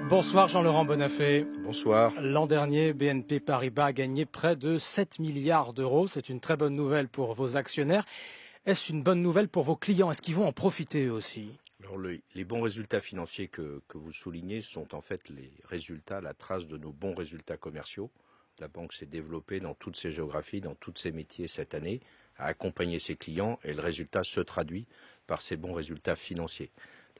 Bonsoir Jean-Laurent Bonnafé. Bonsoir. L'an dernier, BNP Paribas a gagné près de 7 milliards d'euros. C'est une très bonne nouvelle pour vos actionnaires. Est-ce une bonne nouvelle pour vos clients? Est-ce qu'ils vont en profiter eux aussi? Alors les bons résultats financiers que vous soulignez sont en fait les résultats, la trace de nos bons résultats commerciaux. La banque s'est développée dans toutes ses géographies, dans tous ses métiers cette année, a accompagné ses clients et le résultat se traduit par ces bons résultats financiers.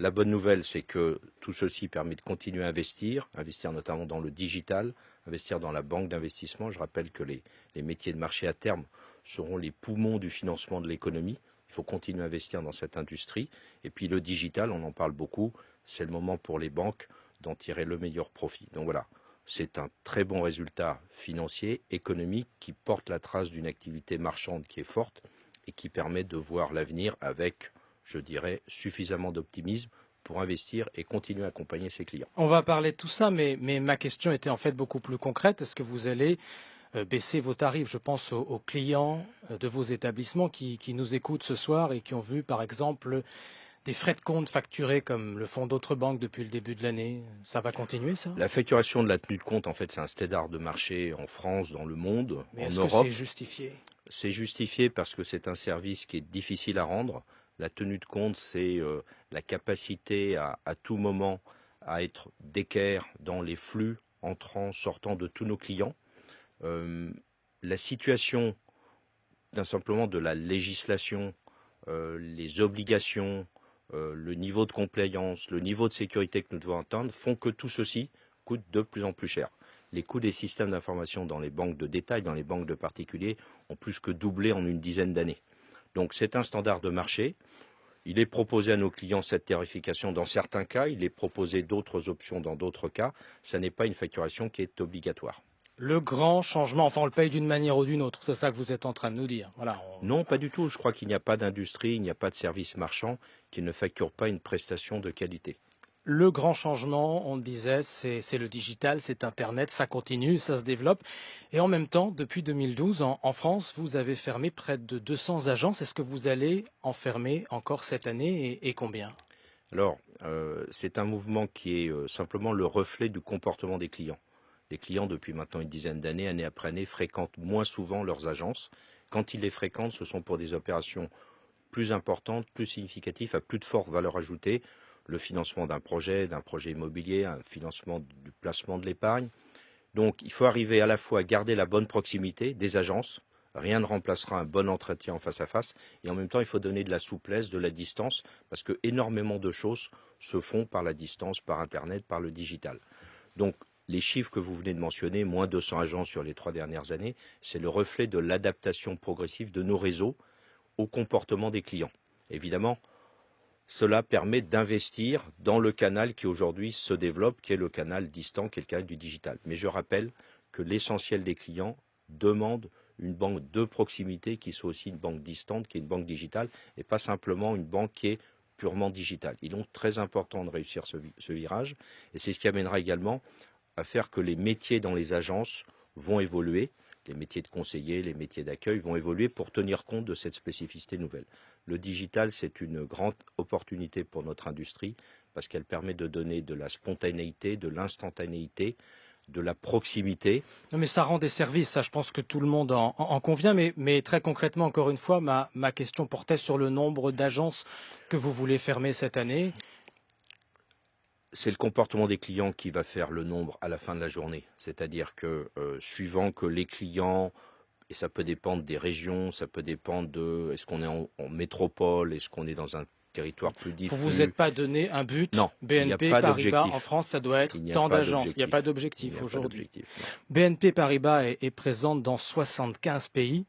La bonne nouvelle, c'est que tout ceci permet de continuer à investir notamment dans le digital, investir dans la banque d'investissement. Je rappelle que les métiers de marché à terme seront les poumons du financement de l'économie. Il faut continuer à investir dans cette industrie. Et puis le digital, on en parle beaucoup, c'est le moment pour les banques d'en tirer le meilleur profit. Donc voilà, c'est un très bon résultat financier, économique, qui porte la trace d'une activité marchande qui est forte et qui permet de voir l'avenir avec, je dirais, suffisamment d'optimisme pour investir et continuer à accompagner ses clients. On va parler de tout ça, mais ma question était en fait beaucoup plus concrète. Est-ce que vous allez baisser vos tarifs? Je pense aux clients de vos établissements qui nous écoutent ce soir et qui ont vu, par exemple, des frais de compte facturés comme le font d'autres banques depuis le début de l'année. Ça va continuer, ça? La facturation de la tenue de compte, en fait, c'est un standard de marché en France, dans le monde, Mais en est-ce Europe. que c'est justifié? C'est justifié parce que c'est un service qui est difficile à rendre. La tenue de compte, c'est la capacité à tout moment à être d'équerre dans les flux entrants, sortants de tous nos clients. La situation simplement de la législation, les obligations, le niveau de compliance, le niveau de sécurité que nous devons atteindre font que tout ceci coûte de plus en plus cher. Les coûts des systèmes d'information dans les banques de détail, dans les banques de particuliers, ont plus que doublé en une dizaine d'années. Donc c'est un standard de marché. Il est proposé à nos clients cette tarification dans certains cas, il est proposé d'autres options dans d'autres cas. Ce n'est pas une facturation qui est obligatoire. Le grand changement, enfin on le paye d'une manière ou d'une autre, c'est ça que vous êtes en train de nous dire. Voilà, Non, pas du tout. Je crois qu'il n'y a pas d'industrie, il n'y a pas de service marchand qui ne facture pas une prestation de qualité. Le grand changement, on le disait, c'est le digital, c'est Internet, ça continue, ça se développe. Et en même temps, depuis 2012, en France, vous avez fermé près de 200 agences. Est-ce que vous allez en fermer encore cette année et combien? Alors, c'est un mouvement qui est simplement le reflet du comportement des clients. Les clients, depuis maintenant une dizaine d'années, année après année, fréquentent moins souvent leurs agences. Quand ils les fréquentent, ce sont pour des opérations plus importantes, plus significatives, à plus de forte valeur ajoutée. Le financement d'un projet immobilier, un financement du placement de l'épargne. Donc, il faut arriver à la fois à garder la bonne proximité des agences. Rien ne remplacera un bon entretien en face à face. Et en même temps, il faut donner de la souplesse, de la distance, parce que énormément de choses se font par la distance, par Internet, par le digital. Donc, les chiffres que vous venez de mentionner, moins 200 agences sur les 3 dernières années, c'est le reflet de l'adaptation progressive de nos réseaux au comportement des clients. Évidemment, cela permet d'investir dans le canal qui aujourd'hui se développe, qui est le canal distant, qui est le canal du digital. Mais je rappelle que l'essentiel des clients demandent une banque de proximité qui soit aussi une banque distante, qui est une banque digitale, et pas simplement une banque qui est purement digitale. Il est donc très important de réussir ce virage, et c'est ce qui amènera également à faire que les métiers dans les agences vont évoluer, les métiers de conseiller, les métiers d'accueil vont évoluer pour tenir compte de cette spécificité nouvelle. Le digital, c'est une grande opportunité pour notre industrie parce qu'elle permet de donner de la spontanéité, de l'instantanéité, de la proximité. Non, mais ça rend des services, ça je pense que tout le monde en convient, mais très concrètement, encore une fois, ma question portait sur le nombre d'agences que vous voulez fermer cette année. C'est le comportement des clients qui va faire le nombre à la fin de la journée. C'est-à-dire que suivant que les clients, et ça peut dépendre des régions, ça peut dépendre de est-ce qu'on est en métropole, est-ce qu'on est dans un territoire plus diffus. Vous vous êtes pas donné un but. Non, BNP Paribas en France, ça doit être tant d'agences. Il n'y a pas d'objectif aujourd'hui. BNP Paribas est présente dans 75 pays.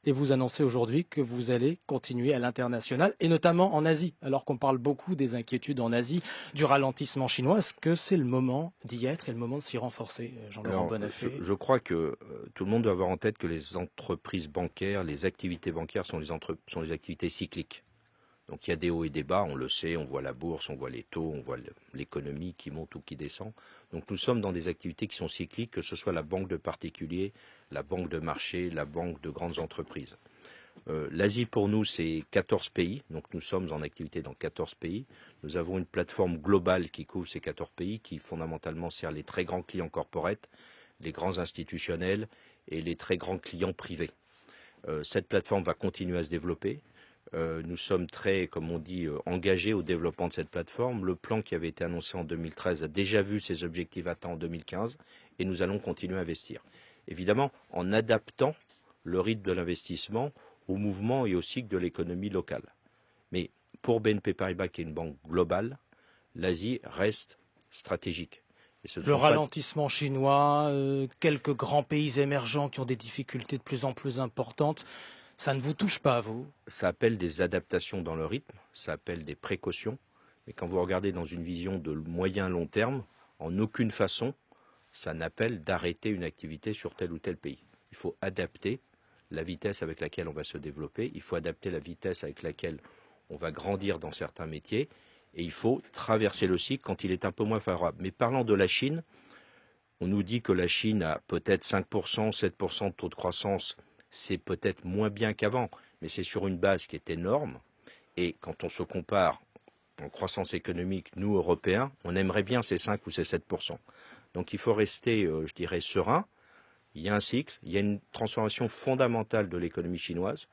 Et vous annoncez aujourd'hui que vous allez continuer à l'international, et notamment en Asie, alors qu'on parle beaucoup des inquiétudes en Asie, du ralentissement chinois. Est-ce que c'est le moment d'y être et le moment de s'y renforcer, Jean-Laurent Bonnafé? Je crois que tout le monde doit avoir en tête que les entreprises bancaires, les activités bancaires sont les activités cycliques. Donc il y a des hauts et des bas, on le sait, on voit la bourse, on voit les taux, on voit l'économie qui monte ou qui descend. Donc nous sommes dans des activités qui sont cycliques, que ce soit la banque de particuliers, la banque de marché, la banque de grandes entreprises. L'Asie pour nous c'est 14 pays, donc nous sommes en activité dans 14 pays. Nous avons une plateforme globale qui couvre ces 14 pays qui fondamentalement sert les très grands clients corporate, les grands institutionnels et les très grands clients privés. Cette plateforme va continuer à se développer. Nous sommes très, comme on dit, engagés au développement de cette plateforme. Le plan qui avait été annoncé en 2013 a déjà vu ses objectifs atteints en 2015 et nous allons continuer à investir. Évidemment, en adaptant le rythme de l'investissement au mouvement et au cycle de l'économie locale. Mais pour BNP Paribas, qui est une banque globale, l'Asie reste stratégique. Le ralentissement chinois, quelques grands pays émergents qui ont des difficultés de plus en plus importantes, ça ne vous touche pas, vous? Ça appelle des adaptations dans le rythme, ça appelle des précautions. Mais quand vous regardez dans une vision de moyen-long terme, en aucune façon, ça n'appelle d'arrêter une activité sur tel ou tel pays. Il faut adapter la vitesse avec laquelle on va se développer, il faut adapter la vitesse avec laquelle on va grandir dans certains métiers, et il faut traverser le cycle quand il est un peu moins favorable. Mais parlant de la Chine, on nous dit que la Chine a peut-être 5%, 7% de taux de croissance, c'est peut-être moins bien qu'avant, mais c'est sur une base qui est énorme, et quand on se compare en croissance économique, nous, Européens, on aimerait bien ces 5 ou ces 7%. Donc il faut rester, je dirais, serein. Il y a un cycle, il y a une transformation fondamentale de l'économie chinoise,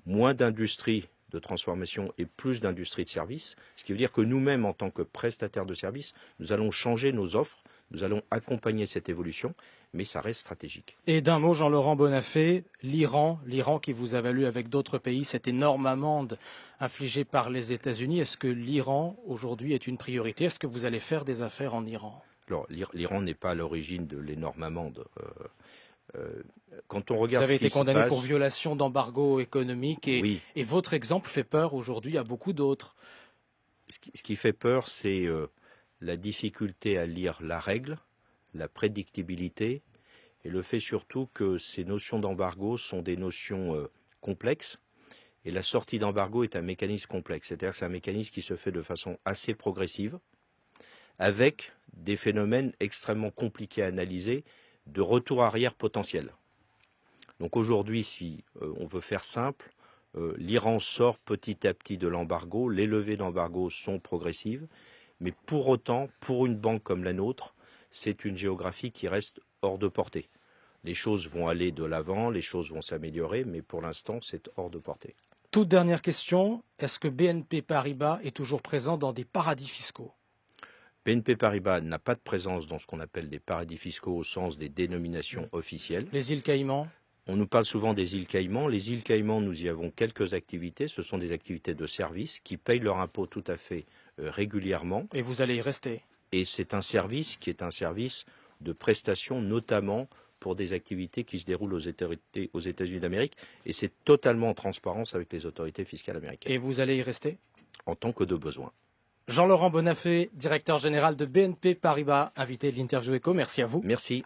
moins d'industrie de transformation et plus d'industrie de services, ce qui veut dire que nous-mêmes, en tant que prestataires de services, nous allons changer nos offres, nous allons accompagner cette évolution, mais ça reste stratégique. Et d'un mot, Jean-Laurent Bonnafé, l'Iran qui vous a valu avec d'autres pays cette énorme amende infligée par les États-Unis, est-ce que l'Iran aujourd'hui est une priorité? Est-ce que vous allez faire des affaires en Iran? Alors, l'Iran n'est pas à l'origine de l'énorme amende. Quand on regarde vous avez été condamné pour violation d'embargo économique et votre exemple fait peur aujourd'hui à beaucoup d'autres. Ce qui fait peur, c'est la difficulté à lire la règle, la prédictibilité et le fait surtout que ces notions d'embargo sont des notions complexes et la sortie d'embargo est un mécanisme complexe. C'est-à-dire que c'est un mécanisme qui se fait de façon assez progressive avec des phénomènes extrêmement compliqués à analyser de retour arrière potentiel. Donc aujourd'hui, si on veut faire simple, l'Iran sort petit à petit de l'embargo, les levées d'embargo sont progressives, mais pour autant, pour une banque comme la nôtre, c'est une géographie qui reste hors de portée. Les choses vont aller de l'avant, les choses vont s'améliorer, mais pour l'instant, c'est hors de portée. Toute dernière question, est-ce que BNP Paribas est toujours présent dans des paradis fiscaux? BNP Paribas n'a pas de présence dans ce qu'on appelle des paradis fiscaux au sens des dénominations officielles. Les îles Caïmans? On nous parle souvent des îles Caïmans. Les îles Caïmans, nous y avons quelques activités. Ce sont des activités de service qui payent leur impôt tout à fait régulièrement. Et vous allez y rester? Et c'est un service qui est un service de prestation, notamment pour des activités qui se déroulent aux États-Unis d'Amérique. Et c'est totalement en transparence avec les autorités fiscales américaines. Et vous allez y rester? En tant que de besoin. Jean-Laurent Bonnafé, directeur général de BNP Paribas, invité de l'Interview Éco. Merci à vous. Merci.